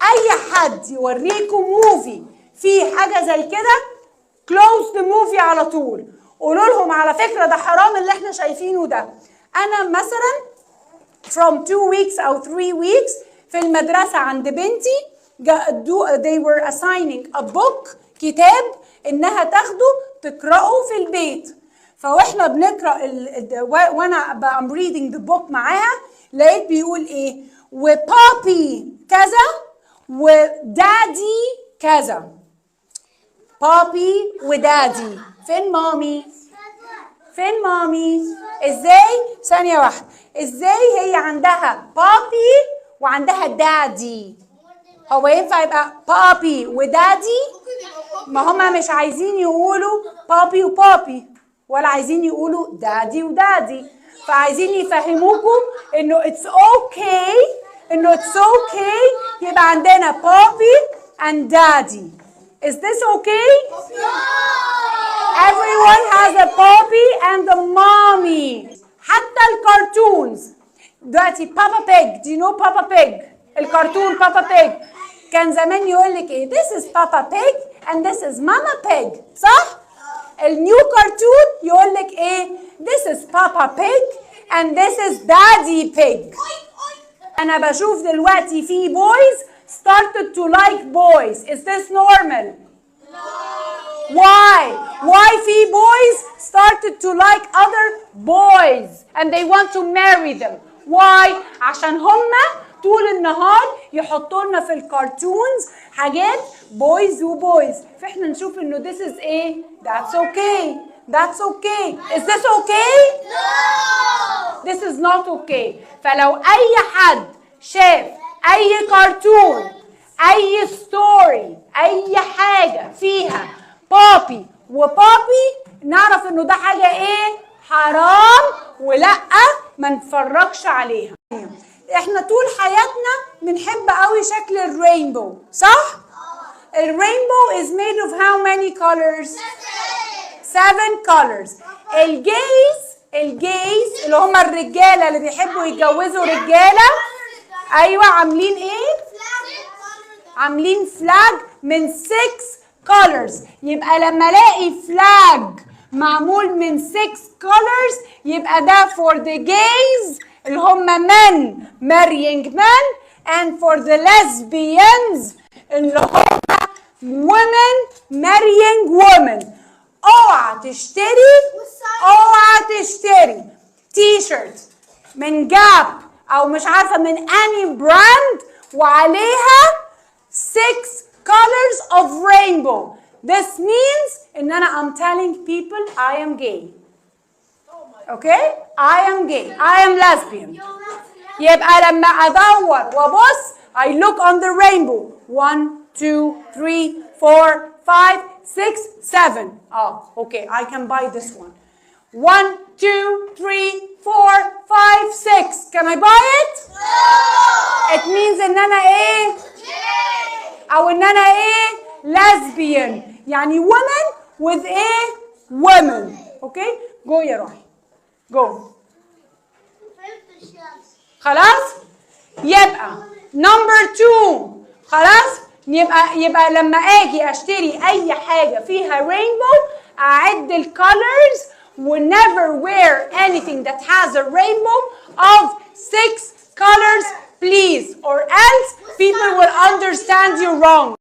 اي حد يوريكم موفي فيه حاجه زي كده close the movie على طول. قولوا لهم على فكره ده حرام اللي احنا شايفينه ده. انا مثلا from 2 weeks او 3 weeks في المدرسه عند بنتي they were assigning a book كتاب انها تاخده تقراه في البيت. فواحنا بنقرا وانا I'm reading the book معاها لقيت بيقول ايه وبابي كذا ودادي كذا. بابي ودادي. فين مامي؟ فين مامي؟ ازاي؟ ثانية واحدة. ازاي هي عندها بابي وعندها دادي؟ هو ينفع يبقى بابي ودادي؟ ما هما مش عايزين يقولوا بابي وبابي ولا عايزين يقولوا دادي ودادي، فعايزين يفهموكم انه it's okay انه it's okay يبقى عندنا بابي and daddy. Is this okay? No! Everyone has a papi and a mommy. حتى الكرتونز دلوقتي بابا بيج. Do you know بابا بيج؟ الكرتون بابا بيج كان زمان يقول لك ايه this is بابا بيج and this is ماما بيج، صح؟ النيو كرتون يقول لك ايه this is بابا بيج and this is دادي بيج. انا بشوف دلوقتي في boys started to like boys. Is this normal? No. Why? Why في boys started to like other boys and they want to marry them? Why? عشان هما طول النهار يحطوا لنا في الكرتونز حاجات boys وboys، فاحنا نشوف انه this is ايه؟ That's okay. That's okay. Is this okay? No. This is not okay. فلو اي حد شاف اي كرتون اي ستوري اي حاجه فيها بابي وبابي نعرف انه ده حاجه ايه حرام ولا ما نتفرجش عليها. احنا طول حياتنا بنحب قوي شكل الرينبو، صح؟ الرينبو is made of how many colors? 7 colors. الجيز اللي هم الرجاله اللي بيحبوا يتجوزوا رجاله، ايوه عاملين ايه؟ عاملين فلاج من 6 colors. يبقى لما الاقي فلاج معمول من 6 colors يبقى ده for the gays اللي هم men marrying men and for the lesbians اللي هم women marrying women. اوعى تشتري تي شيرت من جاب او مش عارفه من اني براند وعليها 6 colors of rainbow. This means ان انا I'm telling people I am gay. Okay? I am gay. I am lesbian. يبقى لما ادور وابص I look on the rainbow. 1 2 3 4 5 6 7. Okay, I can buy this one. 1 2 3 4 5 6. Can I buy it? No. It means ان انا ايه؟ او ان انا ايه؟ lesbian. يعني woman with ايه؟ women. Okay? Go يا روحي. Go. خلاص؟ يبقى number 2. خلاص؟ يبقى لما اجي اشتري اي حاجه فيها rainbow اعد الcolors و never wear anything that has a rainbow of 6 colors please or else people will understand you wrong.